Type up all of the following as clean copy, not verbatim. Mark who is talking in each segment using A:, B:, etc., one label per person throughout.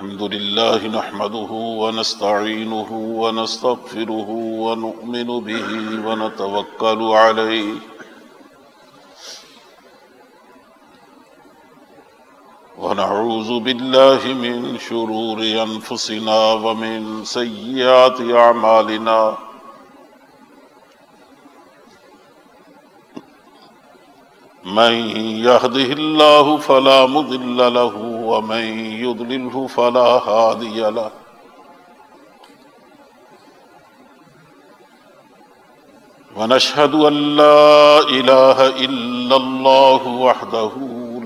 A: الحمد لله نحمده ونستعينه ونستغفره ونؤمن به ونتوكل عليه ونعوذ بالله من شرور أنفسنا ومن سيئات أعمالنا من يهده الله فلا مضل له ومن يضلله فلا هادي له ونشهد أن لا إله إلا الله وحده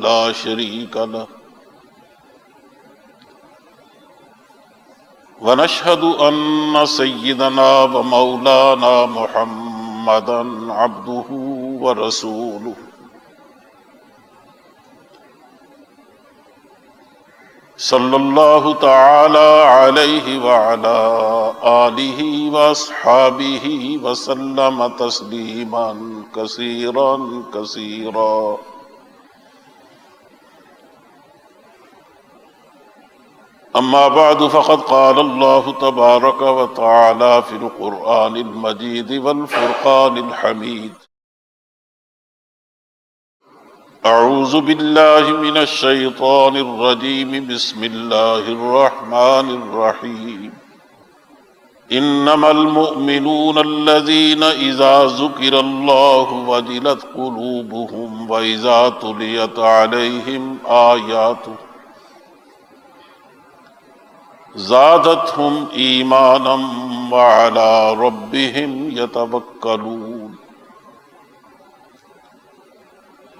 A: لا شريك له ونشهد أن سيدنا ومولانا محمدا عبده ورسوله صلی اللہ تعالی علیہ وعلى آلہ واصحابہ وسلم تسلیما کثیرا کثیرا اما بعد فقد قال اللہ تبارک وتعالی فی القرآن المجید والفرقان الحمید اعوذ باللہ من الشیطان الرجیم بسم اللہ الرحمن الرحیم انما المؤمنون الذین اذا ذکر اللہ وجلت قلوبهم واذا تلیت علیہم آیاتہ زادتهم ایمانا وعلی ربهم یتوکلون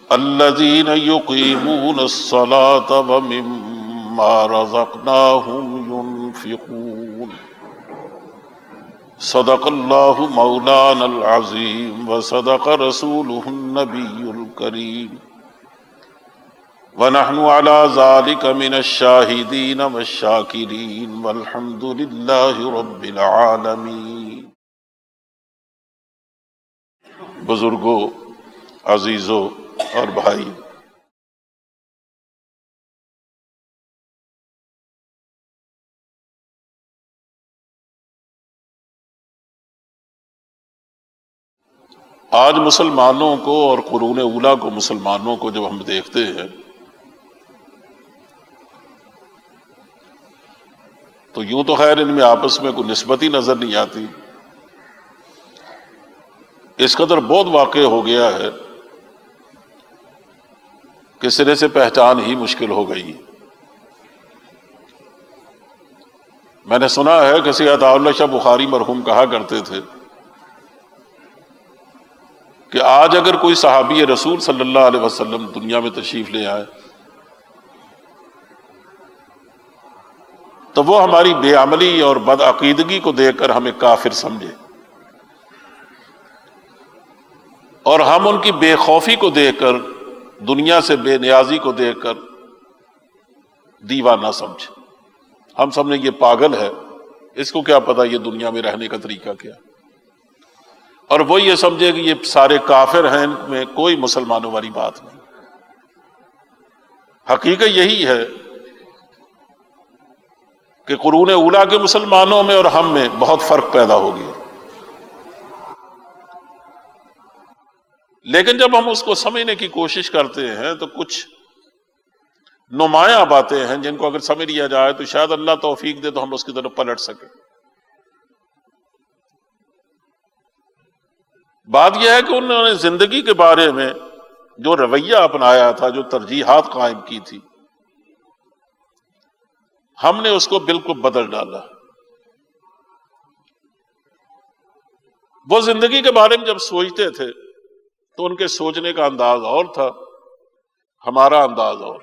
A: الذين يقيمون الصلاة ومما رزقناهم ينفقون صدق الله مولانا العظيم وصدق رسوله النبي الكريم ونحن على ذلك من الشاهدين والشاكرين والحمد لله رب العالمين. بزرگوں، عزیزوں اور بھائی، آج مسلمانوں کو اور قرون اولیٰ کو مسلمانوں کو جب ہم دیکھتے ہیں تو یوں تو خیر ان میں آپس میں کوئی نسبت ہی نظر نہیں آتی. اس قدر بہت واقع ہو گیا ہے کہ سرے سے پہچان ہی مشکل ہو گئی. میں نے سنا ہے کہ سید عطاء اللہ شاہ بخاری مرحوم کہا کرتے تھے کہ آج اگر کوئی صحابی رسول صلی اللہ علیہ وسلم دنیا میں تشریف لے آئے تو وہ ہماری بے عملی اور بدعقیدگی کو دیکھ کر ہمیں کافر سمجھے، اور ہم ان کی بے خوفی کو دیکھ کر، دنیا سے بے نیازی کو دیکھ کر دیوانہ سمجھے. ہم سمجھیں یہ پاگل ہے، اس کو کیا پتا یہ دنیا میں رہنے کا طریقہ کیا، اور وہ یہ سمجھے کہ یہ سارے کافر ہیں، ان میں کوئی مسلمانوں والی بات نہیں. حقیقت یہی ہے کہ قرون اولیٰ کے مسلمانوں میں اور ہم میں بہت فرق پیدا ہو گیا. لیکن جب ہم اس کو سمجھنے کی کوشش کرتے ہیں تو کچھ نمایاں باتیں ہیں جن کو اگر سمجھ لیا جائے تو شاید اللہ توفیق دے تو ہم اس کی طرف پلٹ سکیں. بات یہ ہے کہ انہوں نے زندگی کے بارے میں جو رویہ اپنایا تھا، جو ترجیحات قائم کی تھی، ہم نے اس کو بالکل بدل ڈالا. وہ زندگی کے بارے میں جب سوچتے تھے تو ان کے سوچنے کا انداز اور تھا، ہمارا انداز اور.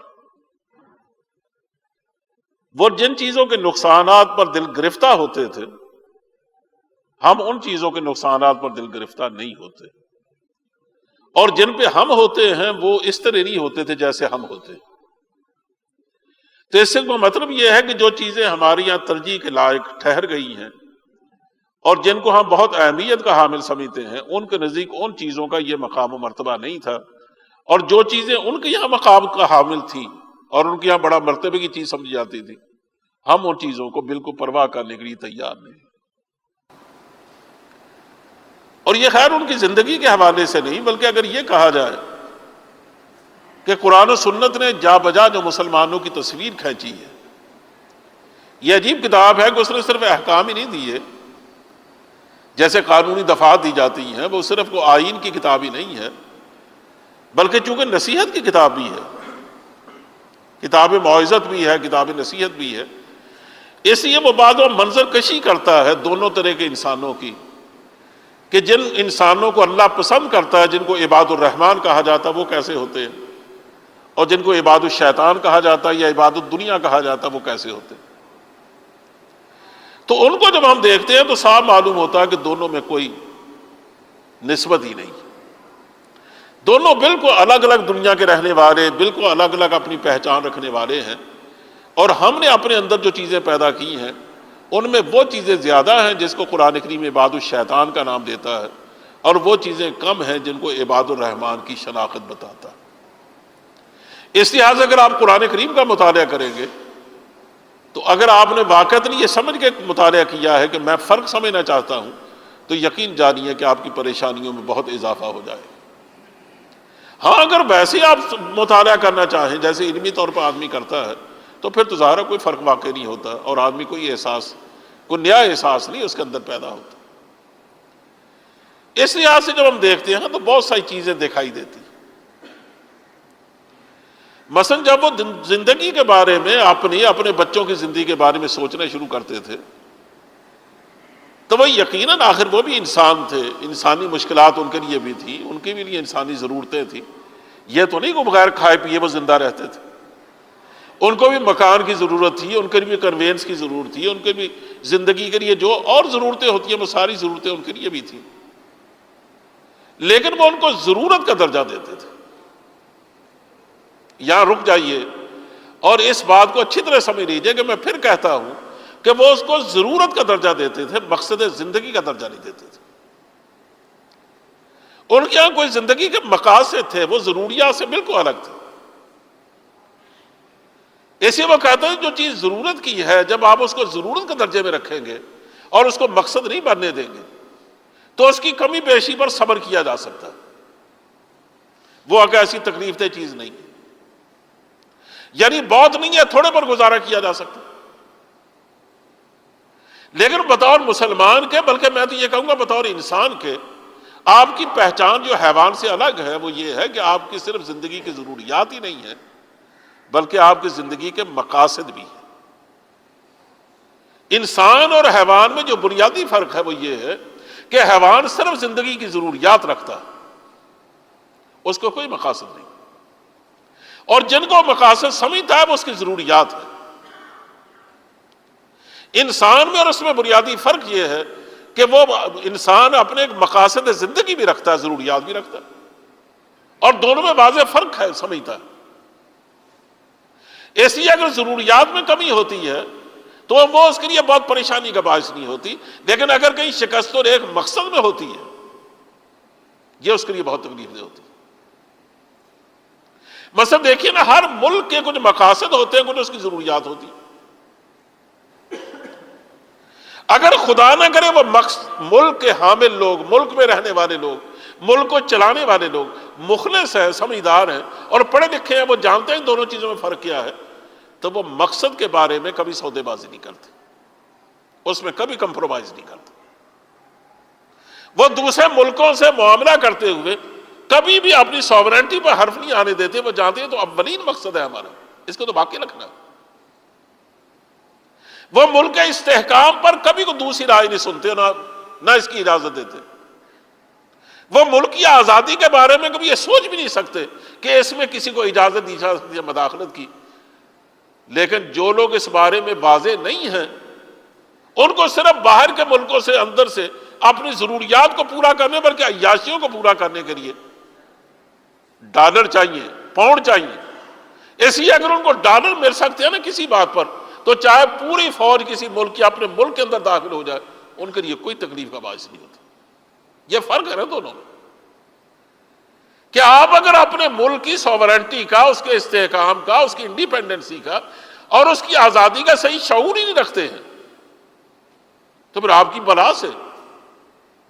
A: وہ جن چیزوں کے نقصانات پر دل گرفتہ ہوتے تھے، ہم ان چیزوں کے نقصانات پر دل گرفتہ نہیں ہوتے، اور جن پہ ہم ہوتے ہیں وہ اس طرح نہیں ہوتے تھے جیسے ہم ہوتے. تو اس سے مطلب یہ ہے کہ جو چیزیں ہمارے یہاں ترجیح کے لائق ٹھہر گئی ہیں اور جن کو ہم بہت اہمیت کا حامل سمجھتے ہیں، ان کے نزدیک ان چیزوں کا یہ مقام و مرتبہ نہیں تھا، اور جو چیزیں ان کے یہاں مقام کا حامل تھیں اور ان کے یہاں بڑا مرتبے کی چیز سمجھی جاتی تھی، ہم ان چیزوں کو بالکل پرواہ کرنے کے لیے تیار نہیں. اور یہ خیر ان کی زندگی کے حوالے سے نہیں، بلکہ اگر یہ کہا جائے کہ قرآن و سنت نے جا بجا جو مسلمانوں کی تصویر کھینچی ہے، یہ عجیب کتاب ہے کہ اس نے صرف احکام ہی نہیں دیے، جیسے قانونی دفعات دی جاتی ہیں، وہ صرف کو آئین کی کتاب ہی نہیں ہے، بلکہ چونکہ نصیحت کی کتاب بھی ہے، کتاب موعظت بھی ہے، کتاب نصیحت بھی ہے. اس لیے وہ بعض منظر کشی کرتا ہے دونوں طرح کے انسانوں کی، کہ جن انسانوں کو اللہ پسند کرتا ہے، جن کو عباد الرحمن کہا جاتا ہے، وہ کیسے ہوتے ہیں، اور جن کو عباد الشیطان کہا جاتا ہے یا عباد الدنیا کہا جاتا ہے، وہ کیسے ہوتے ہیں. تو ان کو جب ہم دیکھتے ہیں تو صاف معلوم ہوتا ہے کہ دونوں میں کوئی نسبت ہی نہیں. دونوں بالکل الگ الگ دنیا کے رہنے والے، بالکل الگ الگ اپنی پہچان رکھنے والے ہیں، اور ہم نے اپنے اندر جو چیزیں پیدا کی ہیں ان میں وہ چیزیں زیادہ ہیں جس کو قرآن کریم عباد الشیطان کا نام دیتا ہے، اور وہ چیزیں کم ہیں جن کو عباد الرحمن کی شناخت بتاتا ہے. اس لحاظ اگر آپ قرآن کریم کا مطالعہ کریں گے تو اگر آپ نے واقعتاً یہ سمجھ کے مطالعہ کیا ہے کہ میں فرق سمجھنا چاہتا ہوں، تو یقین جانیے کہ آپ کی پریشانیوں میں بہت اضافہ ہو جائے. ہاں اگر ویسے آپ مطالعہ کرنا چاہیں جیسے علمی طور پر آدمی کرتا ہے تو پھر تو ظاہر کوئی فرق واقع نہیں ہوتا، اور آدمی کوئی نیا احساس نہیں اس کے اندر پیدا ہوتا. اس لحاظ سے جب ہم دیکھتے ہیں تو بہت ساری چیزیں دکھائی دیتی. مثلا جب وہ زندگی کے بارے میں اپنے بچوں کی زندگی کے بارے میں سوچنا شروع کرتے تھے تو وہ یقیناً آخر وہ بھی انسان تھے، انسانی مشکلات ان کے لیے بھی تھی، ان کے بھی لیے انسانی ضرورتیں تھیں. یہ تو نہیں کہ بغیر کھائے پیے وہ زندہ رہتے تھے، ان کو بھی مکان کی ضرورت تھی، ان کے بھی کنوینس کی ضرورت تھی، ان کے بھی زندگی کے لیے جو اور ضرورتیں ہوتی ہیں وہ ساری ضرورتیں ان کے لیے بھی تھیں. لیکن وہ ان کو ضرورت کا درجہ دیتے تھے. یہاں رک جائیے اور اس بات کو اچھی طرح سمجھ لیجیے کہ میں پھر کہتا ہوں کہ وہ اس کو ضرورت کا درجہ دیتے تھے، مقصد زندگی کا درجہ نہیں دیتے تھے. ان کے یہاں کوئی زندگی کے مقاصد تھے، وہ ضروریات سے بالکل الگ تھے. ایسے وہ کہتے ہیں جو چیز ضرورت کی ہے جب آپ اس کو ضرورت کے درجے میں رکھیں گے اور اس کو مقصد نہیں بننے دیں گے تو اس کی کمی بیشی پر صبر کیا جا سکتا ہے. وہ اگر ایسی تکلیف دہ چیز نہیں ہے، یعنی بہت نہیں ہے، تھوڑے پر گزارا کیا جا سکتا. لیکن بطور مسلمان کے، بلکہ میں تو یہ کہوں گا بطور انسان کے، آپ کی پہچان جو حیوان سے الگ ہے وہ یہ ہے کہ آپ کی صرف زندگی کی ضروریات ہی نہیں ہے بلکہ آپ کی زندگی کے مقاصد بھی ہیں. انسان اور حیوان میں جو بنیادی فرق ہے وہ یہ ہے کہ حیوان صرف زندگی کی ضروریات رکھتا ہے، اس کو کوئی مقاصد نہیں، اور جن کو مقاصد سمجھتا ہے وہ اس کی ضروریات ہے. انسان میں اور اس میں بنیادی فرق یہ ہے کہ وہ انسان اپنے مقاصد زندگی بھی رکھتا ہے، ضروریات بھی رکھتا ہے، اور دونوں میں واضح فرق ہے، سمجھتا ہے. اس لیے اگر ضروریات میں کمی ہوتی ہے تو وہ اس کے لیے بہت پریشانی کا باعث نہیں ہوتی، لیکن اگر کہیں شکست اور ایک مقصد میں ہوتی ہے یہ اس کے لیے بہت تکلیف دہ ہوتی ہے. مثلا دیکھیے نا، ہر ملک کے کچھ مقاصد ہوتے ہیں، کچھ اس کی ضروریات ہوتی ہیں. اگر خدا نہ کرے وہ ملک کے حامل لوگ، ملک میں رہنے والے لوگ، ملک کو چلانے والے لوگ مخلص ہیں، سمجھدار ہیں اور پڑھے لکھے ہیں، وہ جانتے ہیں دونوں چیزوں میں فرق کیا ہے، تو وہ مقصد کے بارے میں کبھی سودے بازی نہیں کرتے، اس میں کبھی کمپرومائز نہیں کرتے. وہ دوسرے ملکوں سے معاملہ کرتے ہوئے کبھی بھی اپنی سوورنٹی پر حرف نہیں آنے دیتے. وہ جانتے ہیں تو اولین مقصد ہے ہمارا، اس کو تو باقی رکھنا. وہ ملک کے استحکام پر کبھی کو دوسری رائے نہیں سنتے، نہ اس کی اجازت دیتے. وہ ملک کی آزادی کے بارے میں کبھی یہ سوچ بھی نہیں سکتے کہ اس میں کسی کو اجازت دی جا سکتی ہے مداخلت کی. لیکن جو لوگ اس بارے میں واضح نہیں ہیں ان کو صرف باہر کے ملکوں سے، اندر سے اپنی ضروریات کو پورا کرنے بلکہ عیاشیوں کو پورا کرنے کے لیے ڈالر چاہیے، پاؤنڈ چاہیے. اس لیے اگر ان کو ڈالر مل سکتے ہیں نا کسی بات پر تو چاہے پوری فوج کسی ملک کی اپنے ملک کے اندر داخل ہو جائے ان کے لیے کوئی تکلیف کا باعث نہیں ہوتا. یہ فرق ہے نا دونوں میں، کہ آپ اگر اپنے ملک کی سوورنٹی کا، اس کے استحکام کا، اس کی انڈیپینڈنسی کا اور اس کی آزادی کا صحیح شعور ہی نہیں رکھتے ہیں، تو پھر آپ کی بلا سے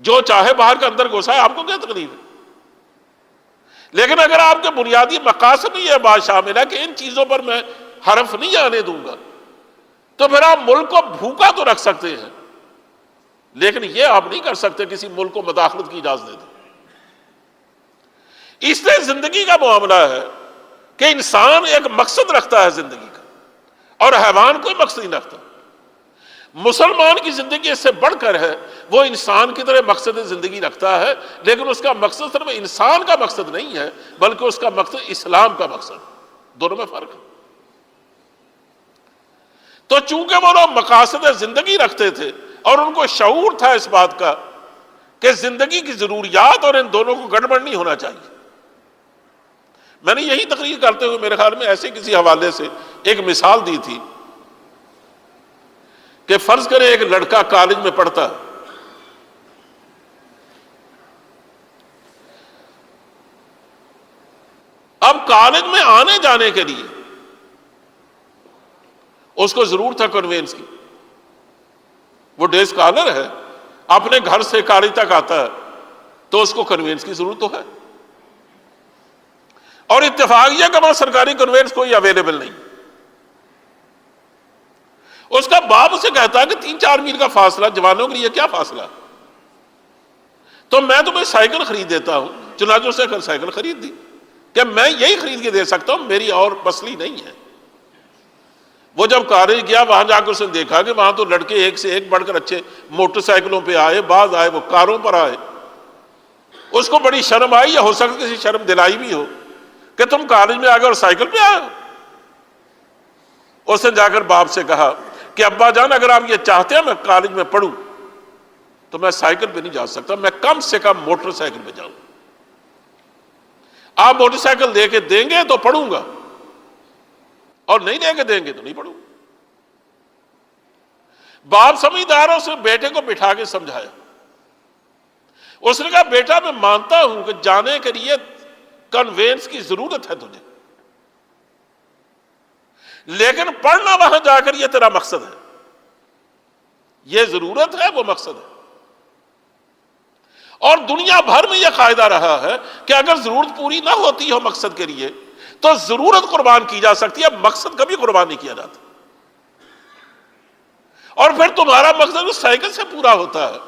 A: جو چاہے باہر کے اندر گھسائے، آپ کو کیا تکلیف ہے؟ لیکن اگر آپ کے بنیادی مقاصد میں یہ بات شامل ہے کہ ان چیزوں پر میں حرف نہیں آنے دوں گا، تو پھر آپ ملک کو بھوکا تو رکھ سکتے ہیں، لیکن یہ آپ نہیں کر سکتے کسی ملک کو مداخلت کی اجازت دے دیں۔ اس لیے زندگی کا معاملہ ہے کہ انسان ایک مقصد رکھتا ہے زندگی کا، اور حیوان کوئی مقصد نہیں رکھتا۔ مسلمان کی زندگی اس سے بڑھ کر ہے، وہ انسان کی طرح مقصد زندگی رکھتا ہے، لیکن اس کا مقصد صرف انسان کا مقصد نہیں ہے، بلکہ اس کا مقصد اسلام کا مقصد ہے۔ دونوں میں فرق ہے۔ تو چونکہ وہ لوگ مقاصد زندگی رکھتے تھے اور ان کو شعور تھا اس بات کا کہ زندگی کی ضروریات اور ان دونوں کو گڑبڑ نہیں ہونا چاہیے۔ میں نے یہی تقریر کرتے ہوئے میرے خیال میں ایسے کسی حوالے سے ایک مثال دی تھی کہ فرض کریں ایک لڑکا کالج میں پڑھتا ہے، اب کالج میں آنے جانے کے لیے اس کو ضرورت ہے کنوینس کی۔ وہ ڈے اسکالر ہے، اپنے گھر سے کالج تک آتا ہے، تو اس کو کنوینس کی ضرورت تو ہے، اور اتفاق یہ کہ وہاں سرکاری کنوینس کوئی اویلیبل نہیں۔ اس کا باپ اسے کہتا ہے کہ 3-4 میل کا فاصلہ، جوانوں کے لیے کیا فاصلہ، تو میں تمہیں سائیکل خرید دیتا ہوں۔ چنانچہ اسے سائیکل خرید دی کہ میں یہی خرید کے دے سکتا ہوں، میری اور مسئلہ نہیں ہے۔ وہ جب کالج گیا، وہاں جا کر اس نے دیکھا کہ وہاں تو لڑکے ایک سے ایک بڑھ کر اچھے موٹر سائیکلوں پہ آئے، بعض آئے وہ کاروں پر آئے۔ اس کو بڑی شرم آئی، یا ہو سکتا کسی شرم دلائی بھی ہو کہ تم کالج میں آ گئے اور سائیکل پہ آئے ہو۔ اس نے جا کر باپ سے کہا کہ ابا جان، اگر آپ یہ چاہتے ہیں میں کالج میں پڑھوں تو میں سائیکل پہ نہیں جا سکتا، میں کم سے کم موٹر سائیکل پہ جاؤں۔ آپ موٹر سائیکل دے کے دیں گے تو پڑھوں گا، اور نہیں دے کے دیں گے تو نہیں پڑھوں۔ باپ سمجھدار، اس نے بیٹے کو بٹھا کے سمجھایا۔ اس نے کہا بیٹا، میں مانتا ہوں کہ جانے کے لیے کنوینس کی ضرورت ہے تجھے، لیکن پڑھنا وہاں جا کر یہ تیرا مقصد ہے، یہ ضرورت ہے، وہ مقصد ہے۔ اور دنیا بھر میں یہ قاعدہ رہا ہے کہ اگر ضرورت پوری نہ ہوتی ہو مقصد کے لیے تو ضرورت قربان کی جا سکتی ہے، مقصد کبھی قربان نہیں کیا جاتا۔ اور پھر تمہارا مقصد اس سائیکل سے پورا ہوتا ہے،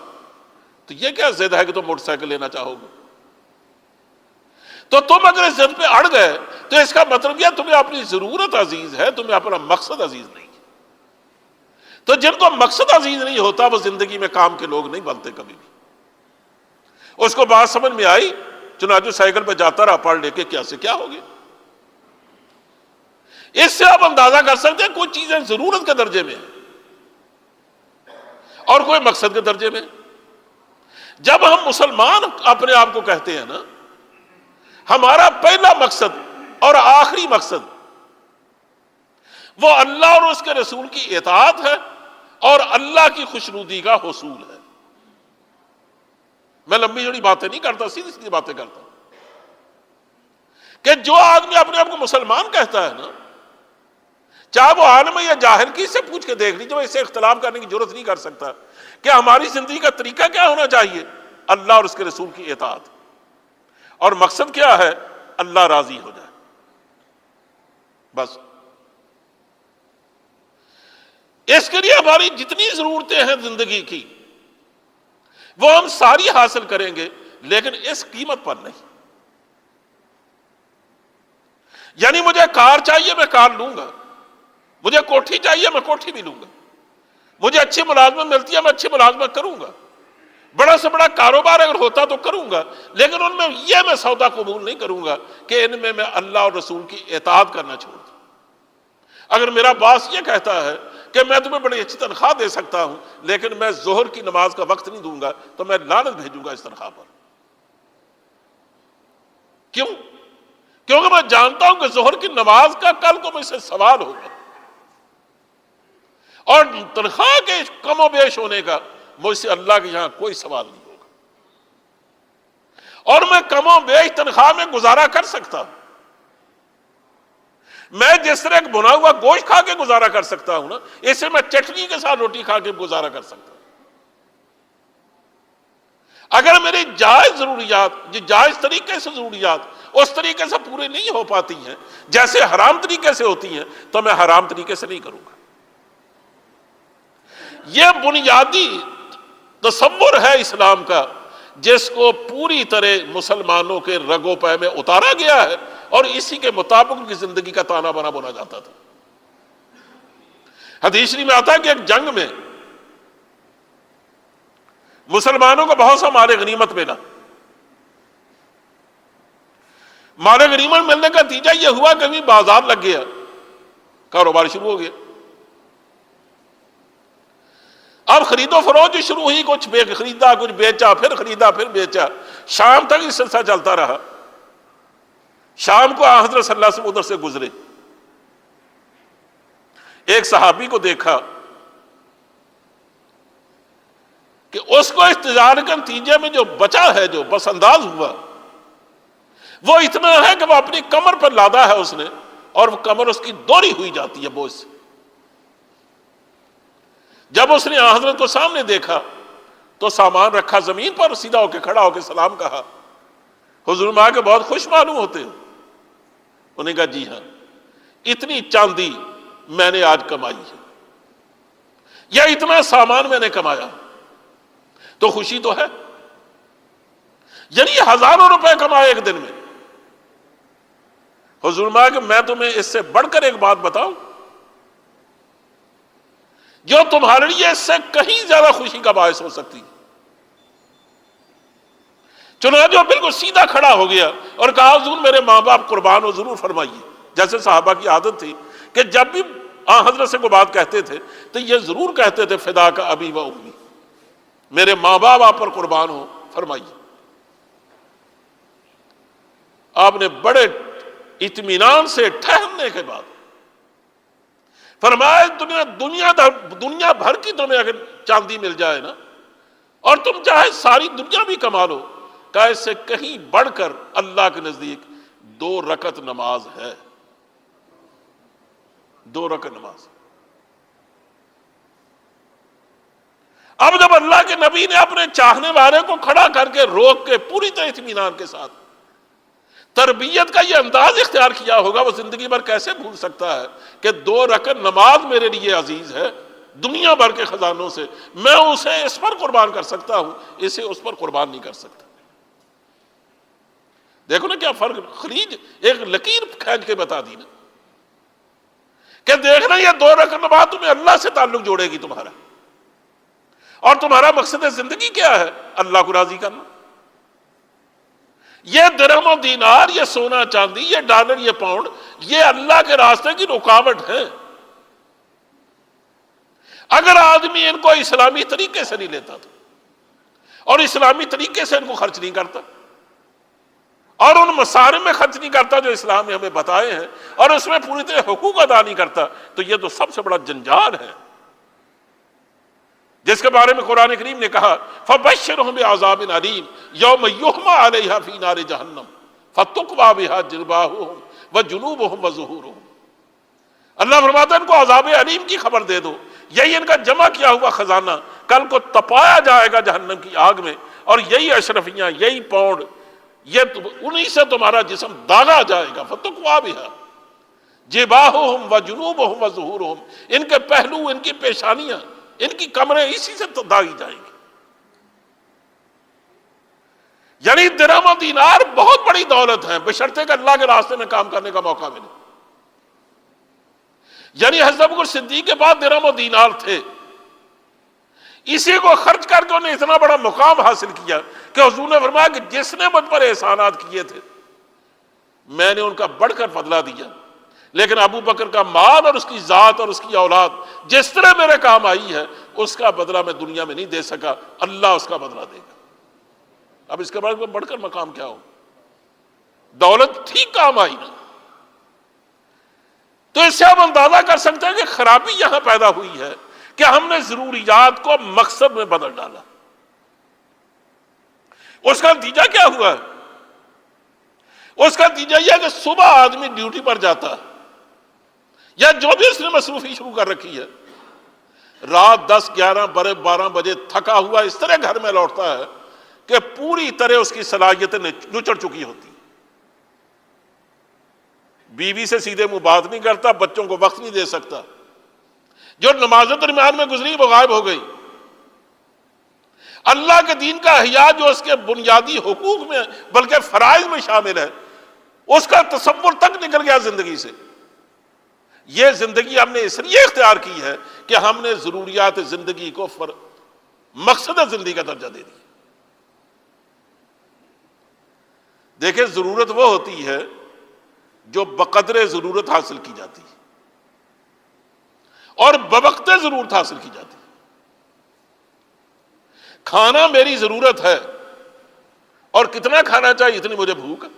A: تو یہ کیا ضد ہے کہ تم موٹر سائیکل لینا چاہو گے؟ تو تم اگر اس ضد پہ اڑ گئے تو اس کا مطلب یہ تمہیں اپنی ضرورت عزیز ہے، تمہیں اپنا مقصد عزیز نہیں ہے۔ تو جن کو مقصد عزیز نہیں ہوتا وہ زندگی میں کام کے لوگ نہیں بنتے کبھی بھی۔ اس کو بات سمجھ میں آئی، چنانچہ سائیکل پہ جاتا رہا، پڑھ لے کے کیا سے کیا ہو گیا۔ اس سے آپ اندازہ کر سکتے ہیں کوئی چیزیں ضرورت کے درجے میں ہیں اور کوئی مقصد کے درجے میں۔ جب ہم مسلمان اپنے آپ کو کہتے ہیں نا، ہمارا پہلا مقصد اور آخری مقصد وہ اللہ اور اس کے رسول کی اطاعت ہے اور اللہ کی خوشنودی کا حصول ہے۔ میں لمبی جڑی باتیں نہیں کرتا، سیدھی سیدھی باتیں کرتا ہوں کہ جو آدمی اپنے آپ کو مسلمان کہتا ہے نا، چاہے وہ عالم ہے یا جاہل، کی سے پوچھ کے دیکھ لیجیے، وہ اس سے اختلاف کرنے کی ضرورت نہیں کر سکتا کہ ہماری زندگی کا طریقہ کیا ہونا چاہیے، اللہ اور اس کے رسول کی اطاعت، اور مقصد کیا ہے، اللہ راضی ہو جائے، بس۔ اس کے لیے ہماری جتنی ضرورتیں ہیں زندگی کی وہ ہم ساری حاصل کریں گے، لیکن اس قیمت پر نہیں۔ یعنی مجھے کار چاہیے، میں کار لوں گا، مجھے کوٹھی چاہیے، میں کوٹھی بھی لوں گا، مجھے اچھی ملازمت ملتی ہے، میں اچھی ملازمت کروں گا، بڑا سے بڑا کاروبار اگر ہوتا تو کروں گا، لیکن ان میں یہ میں سودا قبول نہیں کروں گا کہ ان میں اللہ اور رسول کی اطاعت کرنا چھوڑ دوں۔ اگر میرا باس یہ کہتا ہے کہ میں تمہیں بڑی اچھی تنخواہ دے سکتا ہوں لیکن میں ظہر کی نماز کا وقت نہیں دوں گا، تو میں لعنت بھیجوں گا اس تنخواہ پر۔ کیوں؟ کیونکہ میں جانتا ہوں کہ ظہر کی نماز کا کل کو مجھ سے سوال ہوگا، اور تنخواہ کے کم و بیش ہونے کا مجھ سے اللہ کے یہاں کوئی سوال نہیں ہوگا، اور میں کم و بیش تنخواہ میں گزارا کر سکتا ہوں، میں جس طرح ایک بنا ہوا گوشت کھا کے گزارا کر سکتا ہوں نا، اسے میں چٹنی کے ساتھ روٹی کھا کے گزارا کر سکتا ہوں۔ اگر میری جائز ضروریات، جائز طریقے سے ضروریات اس طریقے سے پورے نہیں ہو پاتی ہیں جیسے حرام طریقے سے ہوتی ہیں، تو میں حرام طریقے سے نہیں کروں گا۔ یہ بنیادی تصور ہے اسلام کا، جس کو پوری طرح مسلمانوں کے رگ و پے میں اتارا گیا ہے، اور اسی کے مطابق ان کی زندگی کا تانا بانا بنا جاتا تھا۔ حدیث میں آتا ہے کہ ایک جنگ میں مسلمانوں کو بہت سا مال غنیمت ملا۔ مال غنیمت ملنے کا نتیجہ یہ ہوا کہ بھی بازار لگ گیا، کاروبار شروع ہو گیا۔ اب خرید و فروخت شروع ہوئی، کچھ خریدا کچھ بیچا، پھر خریدا پھر بیچا، شام تک یہ سلسلہ چلتا رہا۔ شام کو حضرت صلی اللہ علیہ وسلم ادھر سے گزرے، ایک صحابی کو دیکھا کہ اس کو اس تجارت کے نتیجے میں جو بچا ہے، جو بس انداز ہوا، وہ اتنا ہے کہ وہ اپنی کمر پر لادا ہے اس نے، اور وہ کمر اس کی دوری ہوئی جاتی ہے بوجھ سے۔ جب اس نے حضرت کو سامنے دیکھا تو سامان رکھا زمین پر، سیدھا ہو کے کھڑا ہو کے سلام کہا۔ حضور میں آ کے بہت خوش معلوم ہوتے ہو۔ انہوں نے کہا جی ہاں، اتنی چاندی میں نے آج کمائی ہے، یا اتنا سامان میں نے کمایا، تو خوشی تو ہے۔ یعنی ہزاروں روپے کمائے ایک دن میں۔ حضور میں کہ میں تمہیں اس سے بڑھ کر ایک بات بتاؤں جو تمہارے لیے اس سے کہیں زیادہ خوشی کا باعث ہو سکتی ہے۔ چنانچہ وہ بالکل سیدھا کھڑا ہو گیا اور کہا حضور میرے ماں باپ قربان ہو، ضرور فرمائیے۔ جیسے صحابہ کی عادت تھی کہ جب بھی حضرت سے کوئی بات کہتے تھے تو یہ ضرور کہتے تھے فدا کا ابی و امی، میرے ماں باپ آپ پر قربان ہو، فرمائیے۔ آپ نے بڑے اطمینان سے ٹھہرنے کے بعد فرمایا دنیا بھر کی تمہیں اگر چاندی مل جائے نا، اور تم چاہے ساری دنیا بھی کما لو، کہ اس سے کہیں بڑھ کر اللہ کے نزدیک 2 رکعت نماز ہے۔ 2 رکعت نماز۔ اب جب اللہ کے نبی نے اپنے چاہنے والے کو کھڑا کر کے روک کے پوری طرح اطمینان کے ساتھ تربیت کا یہ انداز اختیار کیا ہوگا، وہ زندگی بھر کیسے بھول سکتا ہے کہ 2 رکعت نماز میرے لیے عزیز ہے دنیا بھر کے خزانوں سے، میں اسے اس پر قربان کر سکتا ہوں، اسے اس پر قربان نہیں کر سکتا۔ دیکھو نا کیا فرق، خلیج ایک لکیر کھینچ کے بتا دی نا کہ دیکھنا یہ 2 رکعت نماز تمہیں اللہ سے تعلق جوڑے گی تمہارا، اور تمہارا مقصد زندگی کیا ہے؟ اللہ کو راضی کرنا۔ یہ درہم و دینار، یہ سونا چاندی، یہ ڈالر، یہ پاؤنڈ، یہ اللہ کے راستے کی رکاوٹ ہے۔ اگر آدمی ان کو اسلامی طریقے سے نہیں لیتا تھا اور اسلامی طریقے سے ان کو خرچ نہیں کرتا اور ان مصارف میں خرچ نہیں کرتا جو اسلام نے ہمیں بتائے ہیں، اور اس میں پوری طرح حقوق ادا نہیں کرتا، تو یہ تو سب سے بڑا جنجال ہے، جس کے بارے میں قرآن کریم نے کہا فَبَشِّرْهُم بِعَذَابٍ أَلِيمٍ يَوْمَ يُحْمَىٰ عَلَيْهَا فِي نَارِ جَهَنَّمَ فَتُكْوَىٰ بِهَا جِبَاهُهُمْ وَجُنُوبُهُمْ وَظُهُورُهُمْ۔ اللہ فرماتا ہے ان کو عذاب علیم کی خبر دے دو، یہی ان کا جمع کیا ہوا خزانہ کل کو تپایا جائے گا جہنم کی آگ میں، اور یہی اشرفیاں، یہی پاؤنڈ، یہ انہی سے تمہارا جسم داغا جائے گا۔ فَتُكْوَىٰ بِهَا جِبَاهُهُمْ وَجُنُوبُهُمْ وَظُهُورُهُمْ، ان کے پہلو، ان کی پیشانیاں، ان کی کمریں اسی سے داغی جائیں گی۔ یعنی درہم و دینار بہت بڑی دولت ہے، بشرطے کہ اللہ کے راستے میں کام کرنے کا موقع ملے۔ یعنی حضرت ابوبکر صدیق کے بعد درہم و دینار تھے، اسی کو خرچ کر کے انہیں اتنا بڑا مقام حاصل کیا کہ حضور نے فرمایا کہ جس نے مجھ پر احسانات کیے تھے میں نے ان کا بڑھ کر بدلہ دیا، لیکن ابو بکر کا مال اور اس کی ذات اور اس کی اولاد جس طرح میرے کام آئی ہے اس کا بدلہ میں دنیا میں نہیں دے سکا، اللہ اس کا بدلہ دے گا۔ اب اس کے بعد بڑھ کر مقام کیا ہو؟ دولت ٹھیک کام آئی نا۔ تو اس سے ہم اندازہ کر سکتے ہیں کہ خرابی یہاں پیدا ہوئی ہے کہ ہم نے ضروریات کو مقصد میں بدل ڈالا۔ اس کا نتیجہ کیا ہوا ہے؟ اس کا نتیجہ یہ ہے کہ صبح آدمی ڈیوٹی پر جاتا ہے، یا جو بھی اس نے مصروفی شروع کر رکھی ہے، رات 10 11 12 بجے تھکا ہوا اس طرح گھر میں لوٹتا ہے کہ پوری طرح اس کی صلاحیتیں نچڑ چکی ہوتی، بیوی سے سیدھے منہ بات نہیں کرتا، بچوں کو وقت نہیں دے سکتا، جو نمازیں درمیان میں گزری وہ غائب ہو گئی، اللہ کے دین کا احیاء جو اس کے بنیادی حقوق میں بلکہ فرائض میں شامل ہے اس کا تصور تک نکل گیا زندگی سے۔ یہ زندگی ہم نے اس لیے اختیار کی ہے کہ ہم نے ضروریات زندگی کو مقصد زندگی کا درجہ دے دیا۔ دیکھیں، ضرورت وہ ہوتی ہے جو بقدر ضرورت حاصل کی جاتی ہے اور بوقت ضرورت حاصل کی جاتی ہے۔ کھانا میری ضرورت ہے، اور کتنا کھانا چاہیے اتنی مجھے بھوک ہے،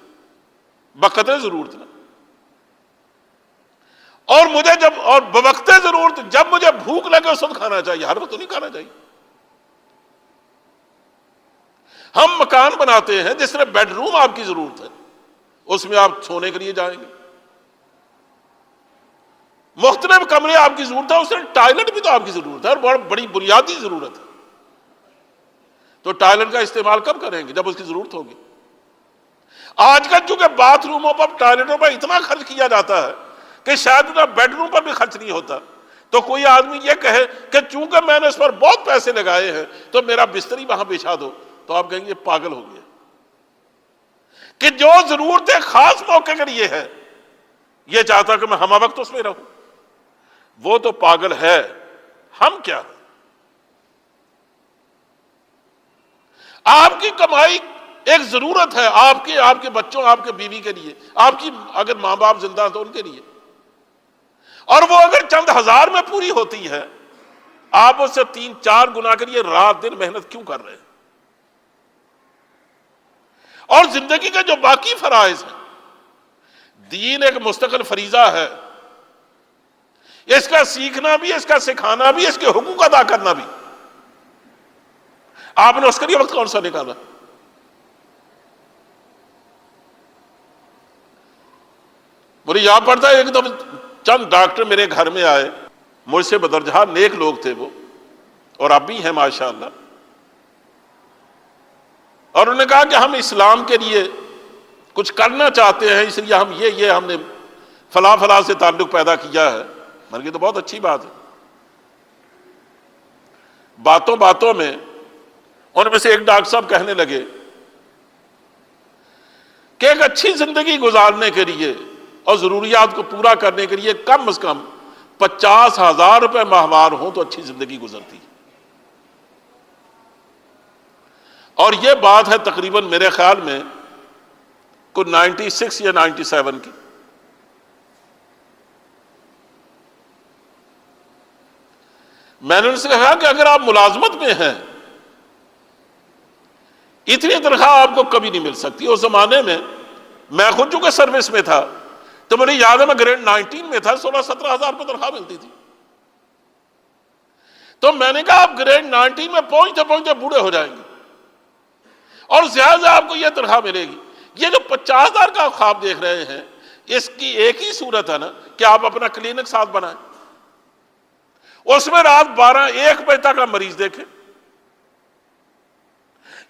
A: بقدر ضرورت نہ، اور مجھے اور بوقت ضرورت جب مجھے بھوک لگے اس وقت کھانا چاہیے، ہر وقت تو نہیں کھانا چاہیے۔ ہم مکان بناتے ہیں، جس طرح بیڈ روم آپ کی ضرورت ہے، اس میں آپ سونے کے لیے جائیں گے، مختلف کمرے آپ کی ضرورت ہے، اس طرح ٹائلٹ بھی تو آپ کی ضرورت ہے، اور بہت بڑی بنیادی ضرورت ہے۔ تو ٹائلٹ کا استعمال کب کریں گے؟ جب اس کی ضرورت ہوگی۔ آج کل چونکہ باتھ روموں پر، ٹائلٹوں پر اتنا خرچ کیا جاتا ہے کہ شاید اتنا بیڈ روم پر بھی خرچ نہیں ہوتا، تو کوئی آدمی یہ کہے کہ چونکہ میں نے اس پر بہت پیسے لگائے ہیں تو میرا بستری وہاں بچھا دو، تو آپ کہیں گے یہ پاگل ہو گیا۔ کہ جو ضرورت خاص موقع کے لیے ہے، یہ چاہتا کہ میں ہمہ وقت اس میں رہوں، وہ تو پاگل ہے، ہم کیا ہیں؟ آپ کی کمائی ایک ضرورت ہے، آپ کے بچوں، آپ کے بیوی کے لیے، آپ کی اگر ماں باپ زندہ ہیں تو ان کے لیے، اور وہ اگر چند ہزار میں پوری ہوتی ہے، آپ اس سے 3-4 گنا کے لیے رات دن محنت کیوں کر رہے ہیں؟ اور زندگی کے جو باقی فرائض ہیں، دین ایک مستقل فریضہ ہے، اس کا سیکھنا بھی، اس کا سکھانا بھی، اس کے حقوق ادا کرنا بھی، آپ نے اس کے لیے وقت کون سا نکالا؟ مجھے یاد پڑتا ہے ایک دم چند ڈاکٹر میرے گھر میں آئے، مجھ سے بدرجہ نیک لوگ تھے وہ، اور اب بھی ہیں ماشاءاللہ، اور انہوں نے کہا کہ ہم اسلام کے لیے کچھ کرنا چاہتے ہیں، اس لیے ہم نے فلاں فلاں سے تعلق پیدا کیا ہے۔ میں نے کہا تو بہت اچھی بات ہے۔ باتوں باتوں میں ان میں سے ایک ڈاکٹر صاحب کہنے لگے کہ ایک اچھی زندگی گزارنے کے لیے اور ضروریات کو پورا کرنے کے لیے کم از کم 50,000 روپے ماہوار ہوں تو اچھی زندگی گزرتی۔ اور یہ بات ہے تقریباً میرے خیال میں کوئی 96 یا 97 کی۔ میں نے ان سے کہا کہ اگر آپ ملازمت میں ہیں، اتنی تنخواہ آپ کو کبھی نہیں مل سکتی۔ اس زمانے میں میں خود چونکہ سروس میں تھا تو مجھے یاد ہے میں گریڈ 19 میں تھا، 16-17 ہزار روپے تنخواہ ملتی تھی۔ تو میں نے کہا آپ گریڈ 19 میں پہنچتے پہنچتے بوڑھے ہو جائیں گے اور زیادہ آپ کو یہ تنخواہ ملے گی۔ یہ جو 50,000 کا خواب دیکھ رہے ہیں، اس کی ایک ہی صورت ہے نا کہ آپ اپنا کلینک ساتھ بنائیں، اس میں رات 12-1 بجے تک آپ مریض دیکھیں،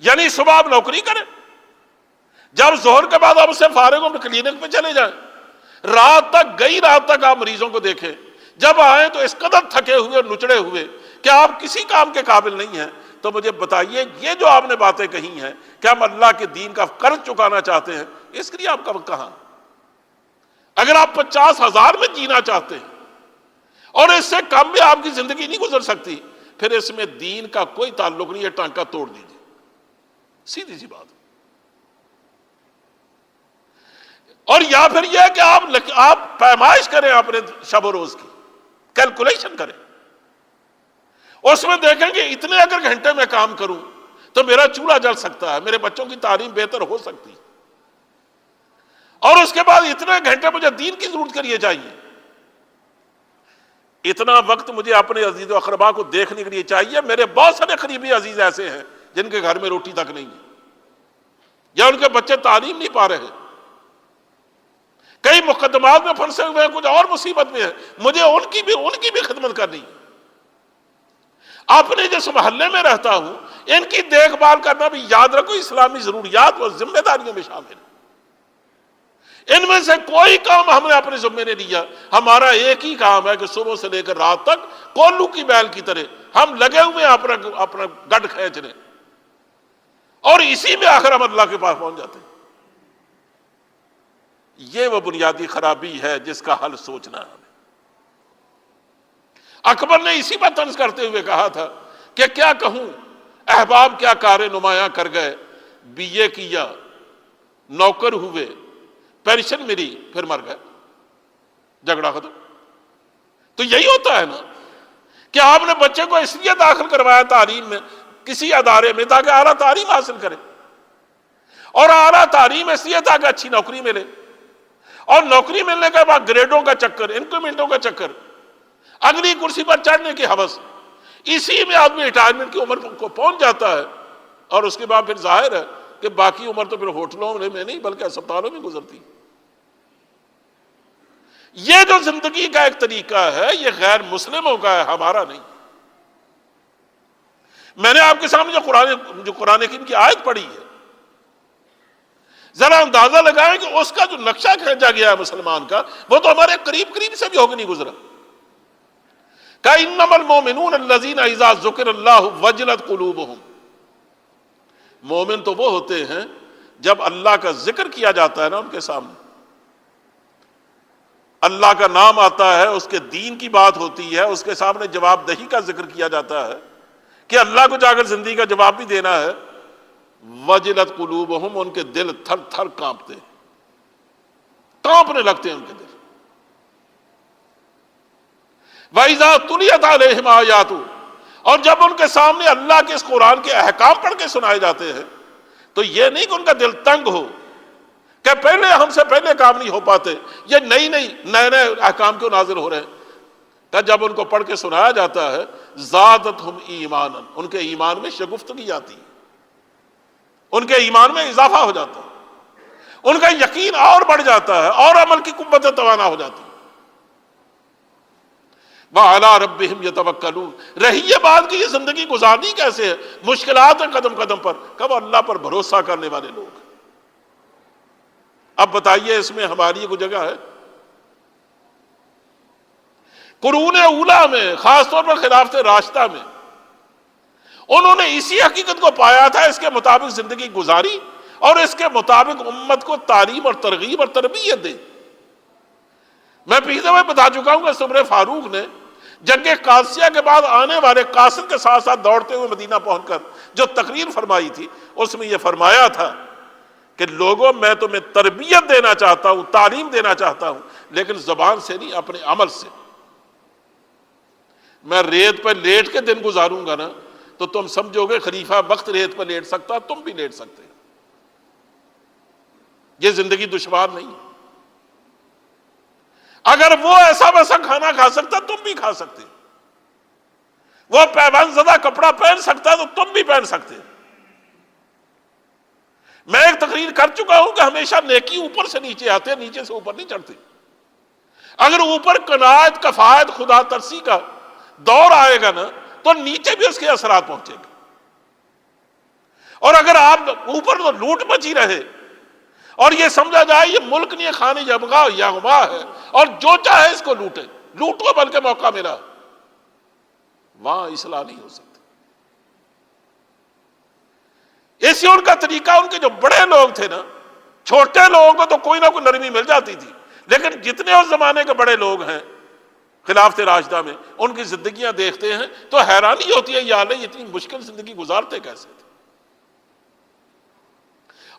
A: یعنی صبح آپ نوکری کریں، جب ظہر کے بعد آپ اس سے فارغ ہو کلینک پہ چلے جائیں، رات تک آپ مریضوں کو دیکھیں، جب آئیں تو اس قدر تھکے ہوئے نچڑے ہوئے کہ آپ کسی کام کے قابل نہیں ہیں، تو مجھے بتائیے یہ جو آپ نے باتیں کہی ہیں کہ ہم اللہ کے دین کا قرض چکانا چاہتے ہیں، اس کے لیے آپ کا وقت کہاں؟ اگر آپ 50,000 میں جینا چاہتے ہیں اور اس سے کم میں آپ کی زندگی نہیں گزر سکتی، پھر اس میں دین کا کوئی تعلق نہیں ہے، ٹانکا توڑ دیجیے، سیدھی سی بات۔ اور یا پھر یہ کہ آپ پیمائش کریں اپنے شب و روز کی، کیلکولیشن کریں، اس میں دیکھیں کہ اتنے اگر گھنٹے میں کام کروں تو میرا چولہا جل سکتا ہے، میرے بچوں کی تعلیم بہتر ہو سکتی ہے، اور اس کے بعد اتنے گھنٹے مجھے دین کی ضرورت کے لیے چاہیے، اتنا وقت مجھے اپنے عزیز و اقربا کو دیکھنے کے لیے چاہیے۔ میرے بہت سارے قریبی عزیز ایسے ہیں جن کے گھر میں روٹی تک نہیں ہے، یا ان کے بچے تعلیم نہیں پا رہے، کئی مقدمات میں پھنسے ہوئے ہیں، کچھ اور مصیبت میں ہیں، مجھے ان کی بھی خدمت کرنی ہے۔ اپنے جس محلے میں رہتا ہوں ان کی دیکھ بھال کرنا بھی یاد رکھو اسلامی ضروریات اور ذمہ داریوں میں شامل ہے۔ ان میں سے کوئی کام ہم نے اپنے ذمے نہیں لیا، ہمارا ایک ہی کام ہے کہ صبح سے لے کر رات تک کولو کی بیل کی طرح ہم لگے ہوئے ہیں اپنا گڈ کھینچنے، اور اسی میں آخر ہم اللہ کے پاس پہنچ جاتے ہیں۔ یہ وہ بنیادی خرابی ہے جس کا حل سوچنا ہے ہمیں۔ اکبر نے اسی پر طنز کرتے ہوئے کہا تھا کہ کیا کہوں، احباب کیا کار نمایاں کر گئے، BA کیا، نوکر ہوئے، پینشن ملی، پھر مر گئے، جھگڑا ختم۔ تو یہی ہوتا ہے نا کہ آپ نے بچے کو اس لیے داخل کروایا تعلیم میں کسی ادارے میں تاکہ اعلیٰ تعلیم حاصل کرے، اور اعلیٰ تعلیم اس لیے تاکہ اچھی نوکری ملے، اور نوکری ملنے کے بعد گریڈوں کا چکر، انکریمنٹوں کا چکر، اگلی کرسی پر چڑھنے کی ہوس، اسی میں آدمی ریٹائرمنٹ کی عمر کو پہنچ جاتا ہے، اور اس کے بعد پھر ظاہر ہے کہ باقی عمر تو پھر ہوٹلوں میں نہیں بلکہ اسپتالوں میں گزرتی۔ یہ جو زندگی کا ایک طریقہ ہے یہ غیر مسلموں کا ہے، ہمارا نہیں۔ میں نے آپ کے سامنے جو قرآن کریم کی آیت پڑھی ہے، ذرا اندازہ لگائیں کہ اس کا جو نقشہ کھینچا گیا ہے مسلمان کا، وہ تو ہمارے قریب سے بھی ہوگا نہیں گزرا۔ کَإِنَّمَا الْمُؤْمِنُونَ الَّذِينَ إِذَا ذُكِرَ اللَّهُ وَجِلَتْ قُلُوبُهُمْ، مومن تو وہ ہوتے ہیں جب اللہ کا ذکر کیا جاتا ہے نا ان کے سامنے، اللہ کا نام آتا ہے، اس کے دین کی بات ہوتی ہے، اس کے سامنے جواب دہی کا ذکر کیا جاتا ہے کہ اللہ کو جا کر زندگی کا جواب بھی دینا ہے، وجلت قلوبہم، ان کے دل تھر تھر کانپتے ہیں، کانپنے لگتے ہیں ان کے دل۔ وَإِذَا تُلِيَتْ عَلَيْهِمْ آيَاتُ، اور جب ان کے سامنے اللہ کے اس قرآن کے احکام پڑھ کے سنائے جاتے ہیں تو یہ نہیں کہ ان کا دل تنگ ہو کہ پہلے ہم سے پہلے کام نہیں ہو پاتے، یہ نئے احکام کیوں نازل ہو رہے ہیں، کہ جب ان کو پڑھ کے سنایا جاتا ہے زادتہم ایمانا، ان کے ایمان میں شگفتگی آتی ہے، ان کے ایمان میں اضافہ ہو جاتا ہے، ان کا یقین اور بڑھ جاتا ہے، اور عمل کی قوت توانا ہو جاتی ہے۔ وَعَلَىٰ رَبِّهِمْ يَتَوَكَّلُونَ، رہی یہ بات کہ یہ زندگی گزارنی کیسے ہے، مشکلات ہیں قدم قدم پر، کب اللہ پر بھروسہ کرنے والے لوگ۔ اب بتائیے اس میں ہماری کوئی جگہ ہے؟ قرون اولیٰ میں، خاص طور پر خلافت راشدہ میں، انہوں نے اسی حقیقت کو پایا تھا، اس کے مطابق زندگی گزاری، اور اس کے مطابق امت کو تعلیم اور ترغیب اور تربیت دے۔ میں پیچھے میں بتا چکا ہوں کہ عمر فاروق نے جنگ قادسیہ کے بعد آنے والے قاصد کے ساتھ ساتھ دوڑتے ہوئے مدینہ پہنچ کر جو تقریر فرمائی تھی، اس میں یہ فرمایا تھا کہ لوگوں میں تمہیں تربیت دینا چاہتا ہوں، تعلیم دینا چاہتا ہوں، لیکن زبان سے نہیں، اپنے عمل سے۔ میں ریت پر لیٹ کے دن گزاروں گا نا تو تم سمجھو گے خلیفہ وقت ریت پر لیٹ سکتا، تم بھی لیٹ سکتے۔ یہ زندگی دشوار نہیں، اگر وہ ایسا ویسا کھانا کھا سکتا تم بھی کھا سکتے، وہ پیوند زدہ کپڑا پہن سکتا تو تم بھی پہن سکتے۔ میں ایک تقریر کر چکا ہوں کہ ہمیشہ نیکی اوپر سے نیچے آتے، نیچے سے اوپر نہیں چڑھتے۔ اگر اوپر قناعت، کفایت، خدا ترسی کا دور آئے گا نا تو نیچے بھی اس کے اثرات پہنچے گا، اور اگر آپ اوپر تو لوٹ مچی رہے اور یہ سمجھا جائے یہ ملک نہیں خانے یبغا یغما ہے اور جو چاہے اس کو لوٹو بلکہ موقع ملا، وہاں اصلاح نہیں ہو سکتی۔ اسی ان کا طریقہ، ان کے جو بڑے لوگ تھے نا، چھوٹے لوگوں کو تو کوئی نہ کوئی نرمی مل جاتی تھی، لیکن جتنے اس زمانے کے بڑے لوگ ہیں خلافت راشدہ میں، ان کی زندگیاں دیکھتے ہیں تو حیرانی ہوتی ہے، یا اللہ یہ اتنی مشکل زندگی گزارتے کیسے تھے۔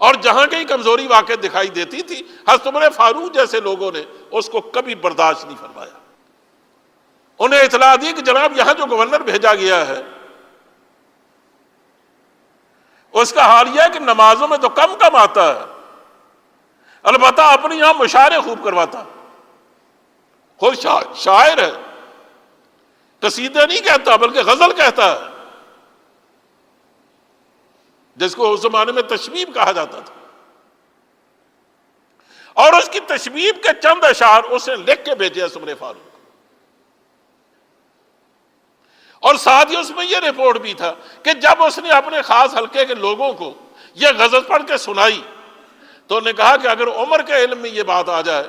A: اور جہاں کہیں کمزوری واقع دکھائی دیتی تھی، حضرت عمر فاروق جیسے لوگوں نے اس کو کبھی برداشت نہیں فرمایا۔ انہیں اطلاع دی کہ جناب یہاں جو گورنر بھیجا گیا ہے اس کا حال یہ ہے کہ نمازوں میں تو کم کم آتا ہے، البتہ اپنی یہاں مشاعرے خوب کرواتا، خود شاعر ہے، قصیدے نہیں کہتا بلکہ غزل کہتا ہے، جس کو اس زمانے میں تشبیب کہا جاتا تھا، اور اس کی تشبیب کے چند اشعار اس نے لکھ کے بھیجے عمر فاروق، اور ساتھ ہی اس میں یہ رپورٹ بھی تھا کہ جب اس نے اپنے خاص حلقے کے لوگوں کو یہ غزل پڑھ کے سنائی تو انہوں نے کہا کہ اگر عمر کے علم میں یہ بات آ جائے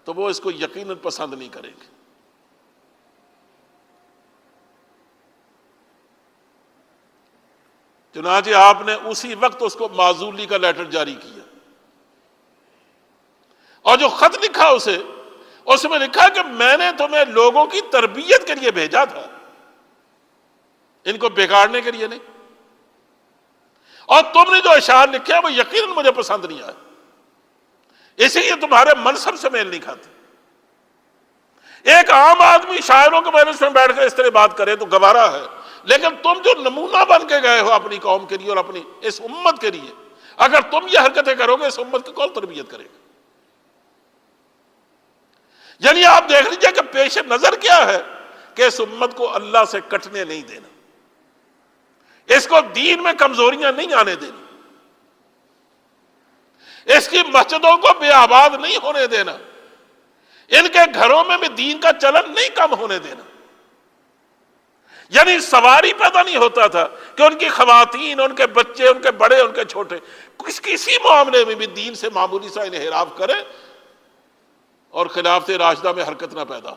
A: تو وہ اس کو یقیناً پسند نہیں کریں گے۔ چنانچہ آپ نے اسی وقت اس کو معزولی کا لیٹر جاری کیا، اور جو خط لکھا اسے، اس میں لکھا کہ میں نے تمہیں لوگوں کی تربیت کے لیے بھیجا تھا، ان کو بگاڑنے کے لیے نہیں، اور تم نے جو اشعار لکھے ہیں وہ یقیناً مجھے پسند نہیں آئے، اسی لیے تمہارے منصب سے میل نہیں کھاتے۔ ایک عام آدمی شاعروں کے مجلس میں بیٹھ کر اس طرح بات کرے تو گوارا ہے، لیکن تم جو نمونہ بن کے گئے ہو اپنی قوم کے لیے اور اپنی اس امت کے لیے، اگر تم یہ حرکتیں کرو گے اس امت کی کون تربیت کرے گا؟ یعنی آپ دیکھ لیجئے کہ پیش نظر کیا ہے کہ اس امت کو اللہ سے کٹنے نہیں دینا، اس کو دین میں کمزوریاں نہیں آنے دینی، اس کی مسجدوں کو بے آباد نہیں ہونے دینا، ان کے گھروں میں بھی دین کا چلن نہیں کم ہونے دینا۔ یعنی سواری پیدا نہیں ہوتا تھا کہ ان کی خواتین، ان کے بچے، ان کے بڑے، ان کے چھوٹے کسی معاملے میں بھی دین سے معمولی سا انحراف کرے اور خلافت راشدہ میں حرکت نہ پیدا ہو۔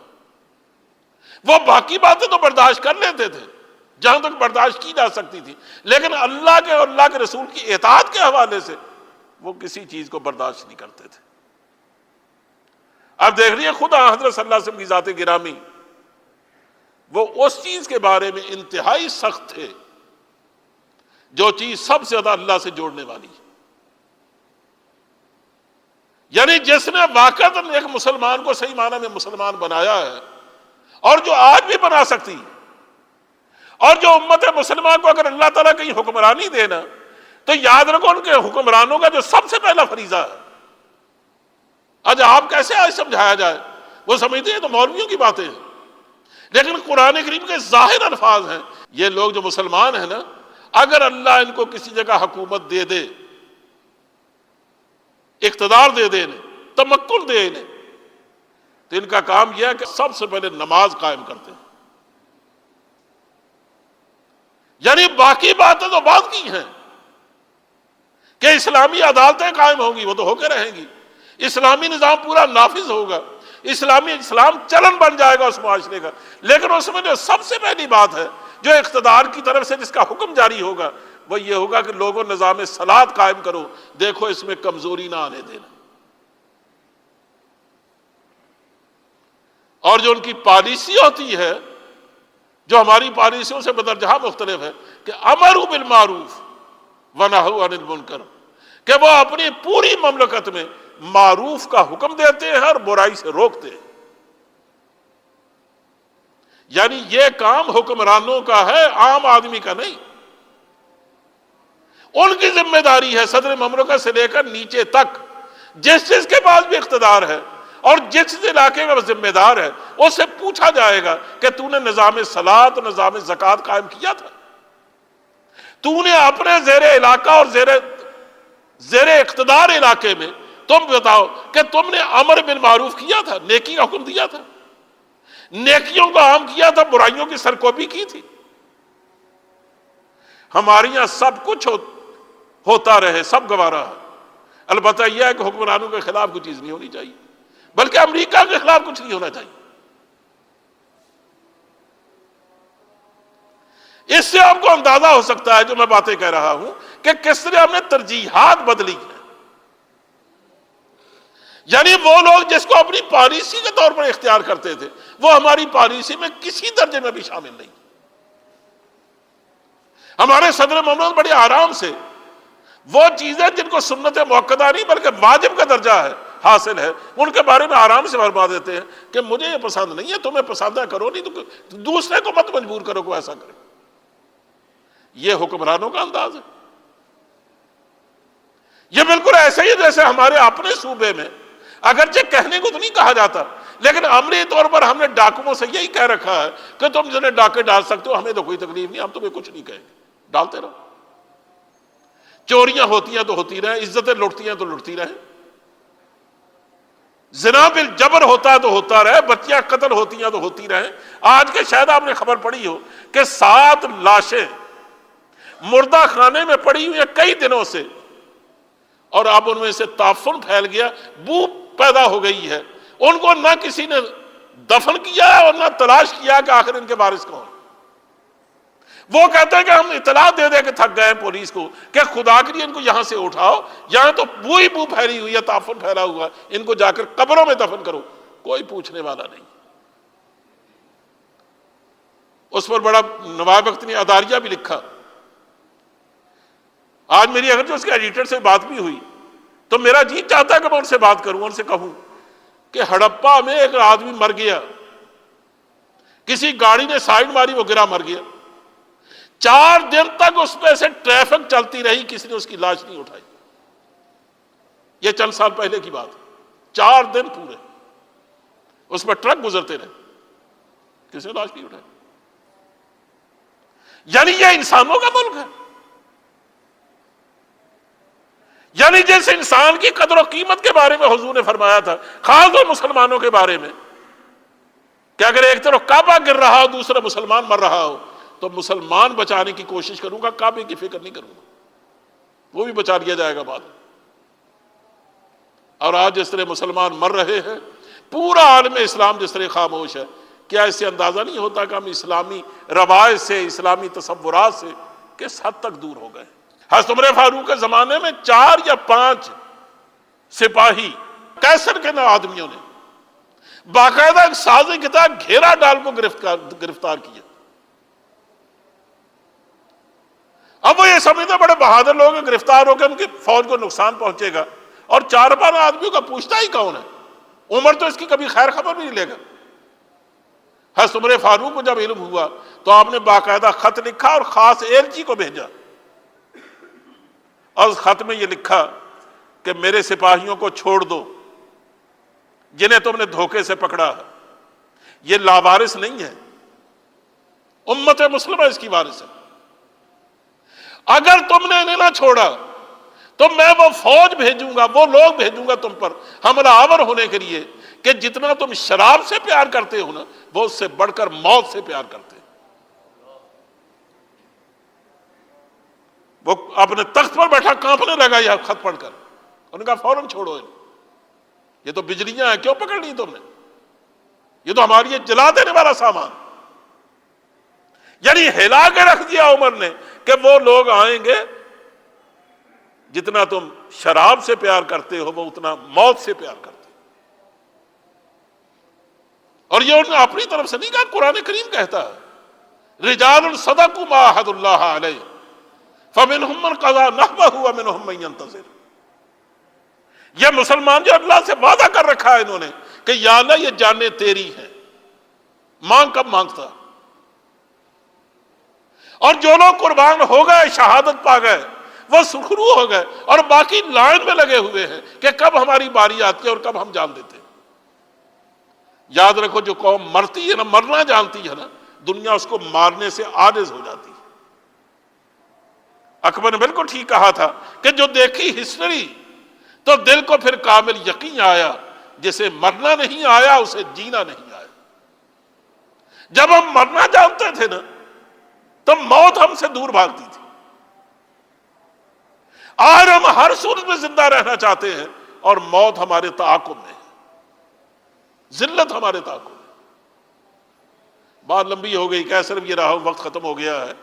A: وہ باقی باتیں تو برداشت کر لیتے تھے جہاں تک برداشت کی جا سکتی تھی، لیکن اللہ کے اور اللہ کے رسول کی اطاعت کے حوالے سے وہ کسی چیز کو برداشت نہیں کرتے تھے۔ اب دیکھ لیے خدا حضرت صلی اللہ علیہ وسلم کی ذات گرامی، وہ اس چیز کے بارے میں انتہائی سخت تھے جو چیز سب سے زیادہ اللہ سے جوڑنے والی ہے۔ یعنی جس نے واقعتاً ایک مسلمان کو صحیح معنی میں مسلمان بنایا ہے، اور جو آج بھی بنا سکتی ہے، اور جو امت مسلمان کو اگر اللہ تعالیٰ کہیں حکمرانی دینا تو یاد رکھو ان کے حکمرانوں کا جو سب سے پہلا فریضہ ہے۔ آج آپ کیسے آج سمجھایا جائے، وہ سمجھتے ہیں تو مولویوں کی باتیں ہیں، لیکن قرآن کریم کے ظاہر الفاظ ہیں۔ یہ لوگ جو مسلمان ہیں نا، اگر اللہ ان کو کسی جگہ حکومت دے دے، اقتدار دے دے انہیں، تمکن دے انہیں، تو ان کا کام یہ ہے کہ سب سے پہلے نماز قائم کرتے ہیں۔ یعنی باقی باتیں تو بعد کی ہیں کہ اسلامی عدالتیں قائم ہوں گی، وہ تو ہو کے رہیں گی، اسلامی نظام پورا نافذ ہوگا، اسلام چلن بن جائے گا اس معاشرے کا، لیکن اس میں جو سب سے پہلی بات ہے جو اقتدار کی طرف سے جس کا حکم جاری ہوگا وہ یہ ہوگا کہ لوگوں نظام صلاۃ قائم کرو، دیکھو اس میں کمزوری نہ آنے دینا۔ اور جو ان کی پالیسی ہوتی ہے، جو ہماری پالیسیوں سے بدرجہ مختلف ہے، کہ امروا بالمعروف ونہوا عن المنکر، کہ وہ اپنی پوری مملکت میں معروف کا حکم دیتے ہیں اور برائی سے روکتے ہیں۔ یعنی یہ کام حکمرانوں کا ہے، عام آدمی کا نہیں۔ ان کی ذمہ داری ہے صدر مملکت سے لے کر نیچے تک، جس کے پاس بھی اقتدار ہے اور جس علاقے کا ذمہ دار ہے، اس سے پوچھا جائے گا کہ تو نے نظام صلاۃ، نظام زکوٰۃ قائم کیا تھا؟ تو نے اپنے زیر علاقہ اور زیر اقتدار علاقے میں تم بتاؤ کہ تم نے امر بالمعروف کیا تھا، نیکی کا حکم دیا تھا، نیکیوں کو عام کیا تھا، برائیوں کی سرکوبی کی تھی؟ ہمارے یہاں سب کچھ ہوتا رہے، سب گوارا ہے، البتہ یہ ہے کہ حکمرانوں کے خلاف کوئی چیز نہیں ہونی چاہیے، بلکہ امریکہ کے خلاف کچھ نہیں ہونا چاہیے۔ اس سے آپ کو اندازہ ہو سکتا ہے جو میں باتیں کہہ رہا ہوں کہ کس طرح ہم نے ترجیحات بدلی ہیں۔ یعنی وہ لوگ جس کو اپنی پالیسی کے طور پر اختیار کرتے تھے، وہ ہماری پالیسی میں کسی درجے میں بھی شامل نہیں۔ ہمارے صدر مملکت بڑے آرام سے وہ چیزیں جن کو سنت موقدہ نہیں بلکہ واجب کا درجہ ہے حاصل ہے، ان کے بارے میں آرام سے فرما دیتے ہیں کہ مجھے یہ پسند نہیں ہے، تمہیں پسند ہے کرو، نہیں تو دوسرے کو مت مجبور کرو کو ایسا کرے۔ یہ حکمرانوں کا انداز ہے۔ یہ بالکل ایسے ہی جیسے ہمارے اپنے صوبے میں اگرچہ کہنے کو تو نہیں کہا جاتا، لیکن عملی طور پر ہم نے ڈاکوؤں سے یہی کہہ رکھا ہے کہ تم جنہیں ڈاکے ڈال سکتے ہو، ہمیں تو کوئی تکلیف نہیں، ہم تمہیں کچھ نہیں کہیں گے، ڈالتے رہو۔ چوریاں ہوتی ہیں تو ہوتی رہیں، عزتیں لٹتی ہیں تو لٹتی رہیں۔ زنا بالجبر ہوتا ہے تو ہوتا رہے، بچیاں قتل ہوتی ہیں تو ہوتی رہیں۔ آج کے شاید آپ نے خبر پڑھی ہو کہ 7 لاشیں مردہ خانے میں پڑی ہوئی ہیں کئی دنوں سے، اور اب ان میں سے تعفن پھیل گیا، بو پیدا ہو گئی ہے۔ ان کو نہ کسی نے دفن کیا اور نہ تلاش کیا کہ آخر ان کے وارث کون۔ وہ کہتے ہیں کہ ہم اطلاع دے دے کے تھک گئے ہیں پولیس کو کہ خدا کے لیے ان کو یہاں سے اٹھاؤ، یہاں تو بو ہی بو پھیلی ہوئی ہے، تعفن پھیلا ہوا ہے، ان کو جا کر قبروں میں دفن کرو۔ کوئی پوچھنے والا نہیں۔ اس پر بڑا نواب اختر نے اداریہ بھی لکھا۔ آج میری اگر جو اس کے ایڈیٹر سے بات بھی ہوئی تو میرا جی چاہتا ہے کہ میں ان سے بات کروں، ان سے کہوں کہ ہڑپا میں ایک آدمی مر گیا، کسی گاڑی نے سائیڈ ماری، وہ گرا مر گیا، 4 دن تک اس پہ سے ٹریفک چلتی رہی، کسی نے اس کی لاش نہیں اٹھائی۔ یہ چند سال پہلے کی بات ہے، 4 دن پورے اس پہ ٹرک گزرتے رہے، کسی نے لاش نہیں اٹھائی۔ یعنی یہ انسانوں کا ملک ہے، یعنی جس انسان کی قدر و قیمت کے بارے میں حضور نے فرمایا تھا، خاص طور مسلمانوں کے بارے میں، کہ اگر ایک طرف کعبہ گر رہا ہو دوسرا مسلمان مر رہا ہو تو مسلمان بچانے کی کوشش کروں گا، کعبے کی فکر نہیں کروں گا، وہ بھی بچا لیا جائے گا بعد میں۔ اور آج جس طرح مسلمان مر رہے ہیں، پورا عالم اسلام جس طرح خاموش ہے، کیا اس سے اندازہ نہیں ہوتا کہ ہم اسلامی روایت سے، اسلامی تصورات سے کس حد تک دور ہو گئے؟ حضرت عمر فاروق کے زمانے میں 4 یا 5 سپاہی کیسر کے نو آدمیوں نے باقاعدہ ایک سازی کے تحت گھیرا ڈال کو گرفتار کیا۔ اب وہ یہ سمجھتے بڑے بہادر لوگ ہیں، گرفتار ہو کے ان کی فوج کو نقصان پہنچے گا، اور 4-5 آدمیوں کا پوچھتا ہی کون ہے؟ عمر تو اس کی کبھی خیر خبر بھی نہیں لے گا۔ حضرت عمر فاروق کو جب علم ہوا تو آپ نے باقاعدہ خط لکھا اور خاص ایلچی کو بھیجا، اور اس خط میں یہ لکھا کہ میرے سپاہیوں کو چھوڑ دو جنہیں تم نے دھوکے سے پکڑا ہے، یہ لاوارث نہیں ہے، امت مسلمہ اس کی وارث ہے۔ اگر تم نے انہیں نہ چھوڑا تو میں وہ فوج بھیجوں گا، وہ لوگ بھیجوں گا تم پر حملہ آور ہونے کے لیے کہ جتنا تم شراب سے پیار کرتے ہو نا، وہ اس سے بڑھ کر موت سے پیار کرتے ہیں۔ وہ اپنے تخت پر بیٹھا کانپنے لگا یہ خط پڑھ کر، انہوں نے کہا فوراً چھوڑو انہیں، یہ تو بجلیاں ہیں، کیوں پکڑ لی تم نے؟ یہ تو ہماری جلا دینے والا سامان۔ یعنی ہلا کے رکھ دیا عمر نے کہ وہ لوگ آئیں گے، جتنا تم شراب سے پیار کرتے ہو وہ اتنا موت سے پیار کرتے ہو۔ اور یہ انہوں نے اپنی طرف سے نہیں کہا، قرآن کریم کہتا ہے رجال صدقوا ما عاهدوا اللہ علیہ فمنهم من قضى نحبه ومنهم من ينتظر۔ یہ مسلمان جو اللہ سے وعدہ کر رکھا ہے انہوں نے کہ یا اللہ یہ جانیں تیری ہیں، مانگ کب مانگتا، اور جو لوگ قربان ہو گئے، شہادت پا گئے، وہ سرخرو ہو گئے، اور باقی لائن میں لگے ہوئے ہیں کہ کب ہماری باری آتی ہے اور کب ہم جان دیتے ہیں۔ یاد رکھو جو قوم مرتی ہے نا، مرنا جانتی ہے نا، دنیا اس کو مارنے سے عاجز ہو جاتی ہے۔ اکبر نے بالکل ٹھیک کہا تھا کہ جو دیکھی ہسٹری تو دل کو پھر کامل یقین آیا، جسے مرنا نہیں آیا اسے جینا نہیں آیا۔ جب ہم مرنا جانتے تھے نا تو موت ہم سے دور بھاگتی تھی۔ آج ہم ہر صورت میں زندہ رہنا چاہتے ہیں اور موت ہمارے تعاقب میں ہے، ذلت ہمارے تعاقب میں۔ بات لمبی ہو گئی، کہہ صرف یہ رہا ہوں، وقت ختم ہو گیا ہے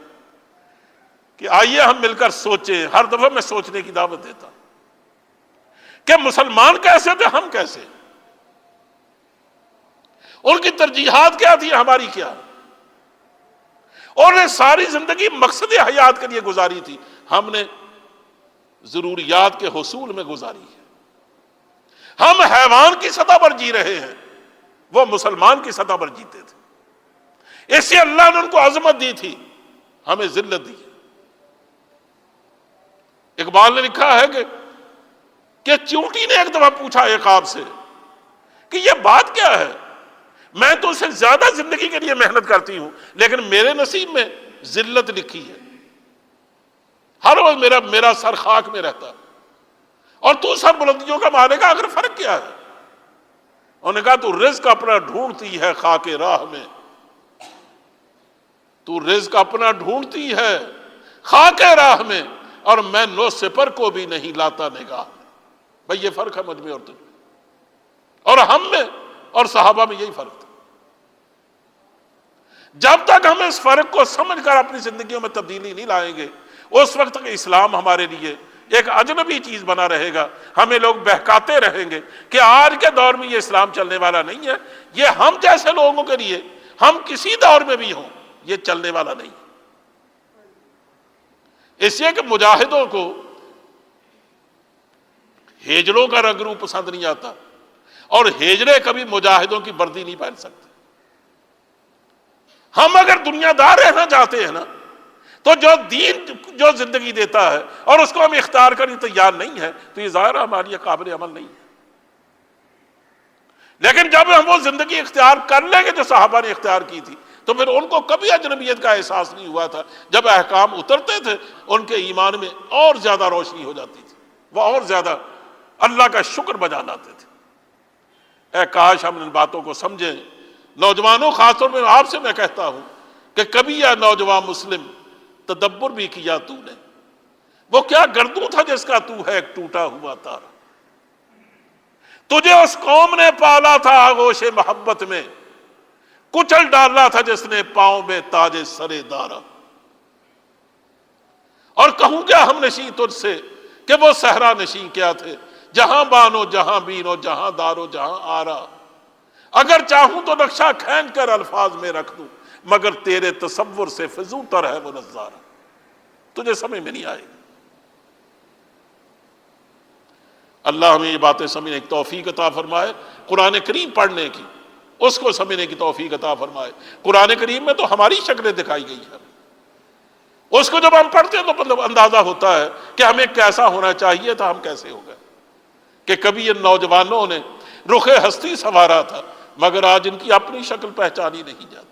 A: کہ آئیے ہم مل کر سوچیں۔ ہر دفعہ میں سوچنے کی دعوت دیتا ہوں کہ مسلمان کیسے تھے، ہم کیسے، ان کی ترجیحات کیا تھی، ہماری کیا، اور نے ساری زندگی مقصد حیات کے لیے گزاری تھی، ہم نے ضروریات کے حصول میں گزاری ہے۔ ہم حیوان کی سطح پر جی رہے ہیں، وہ مسلمان کی سطح پر جیتے تھے، اس سے اللہ نے ان کو عظمت دی تھی، ہمیں ذلت دی۔ اقبال نے لکھا ہے کہ چونٹی نے ایک دفعہ پوچھا عقاب سے کہ یہ بات کیا ہے، میں تو اسے زیادہ زندگی کے لیے محنت کرتی ہوں لیکن میرے نصیب میں ذلت لکھی ہے، ہر روز میرا سر خاک میں رہتا، اور تو سر بلندیوں کا مالک ہے، آخر فرق کیا ہے؟ انہوں نے کہا تو رزق اپنا ڈھونڈتی ہے خاک راہ میں، تو رزق اپنا ڈھونڈتی ہے خاک راہ میں، اور میں نو سپر کو بھی نہیں لاتا نگاہ میں۔ بھئی یہ فرق ہے مجھ میں اور تجھ میں، اور ہم میں اور صحابہ میں یہی فرق تھا۔ جب تک ہم اس فرق کو سمجھ کر اپنی زندگیوں میں تبدیلی نہیں لائیں گے، اس وقت تک اسلام ہمارے لیے ایک اجنبی چیز بنا رہے گا۔ ہمیں لوگ بہکاتے رہیں گے کہ آج کے دور میں یہ اسلام چلنے والا نہیں ہے، یہ ہم جیسے لوگوں کے لیے، ہم کسی دور میں بھی ہوں، یہ چلنے والا نہیں ہے۔ اس لیے کہ مجاہدوں کو ہیجڑوں کا رنگ روپ پسند نہیں آتا، اور ہیجڑے کبھی مجاہدوں کی وردی نہیں پہن سکتے۔ ہم اگر دنیا دار رہنا چاہتے ہیں نا، تو جو دین جو زندگی دیتا ہے اور اس کو ہم اختیار کرنے تیار نہیں ہے، تو یہ ظاہر ہمارے لیے قابل عمل نہیں ہے۔ لیکن جب ہم وہ زندگی اختیار کر لیں گے جو صحابہ نے اختیار کی تھی، تو پھر ان کو کبھی اجنبیت کا احساس نہیں ہوا تھا۔ جب احکام اترتے تھے، ان کے ایمان میں اور زیادہ روشنی ہو جاتی تھی، وہ اور زیادہ اللہ کا شکر بجا لاتے تھے۔ اے کاش ہم ان باتوں کو سمجھیں۔ نوجوانوں، خاص طور پہ آپ سے میں کہتا ہوں کہ کبھی یا نوجوان مسلم تدبر بھی کیا تو نے، وہ کیا گردوں تھا جس کا تو ہے ایک ٹوٹا ہوا تارا۔ تجھے اس قوم نے پالا تھا آغوش محبت میں، کچل ڈالا تھا جس نے پاؤں میں تاج سرے دارا۔ اور کہوں کیا ہم نشیں تجھ سے کہ وہ صحرا نشیں کیا تھے، جہاں بانو جہاں بینو جہاں دارو جہاں آرا۔ اگر چاہوں تو نقشہ کھینچ کر الفاظ میں رکھ دوں، مگر تیرے تصور سے فضو تر ہے وہ نظارہ، تجھے سمجھ میں نہیں آئے گی۔ اللہ ہمیں یہ باتیں سمجھنے کی توفیق عطا فرمائے، قرآن کریم پڑھنے کی، اس کو سمجھنے کی توفیق عطا فرمائے۔ قرآن کریم میں تو ہماری شکلیں دکھائی گئی ہیں، اس کو جب ہم پڑھتے ہیں تو مطلب اندازہ ہوتا ہے کہ ہمیں کیسا ہونا چاہیے تھا، ہم کیسے ہو گئے۔ کہ کبھی ان نوجوانوں نے رخ ہستی سنوارا تھا، مگر آج ان کی اپنی شکل پہچانی نہیں جاتی۔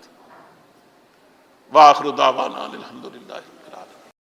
A: وآخر دعوانا الحمدللہ۔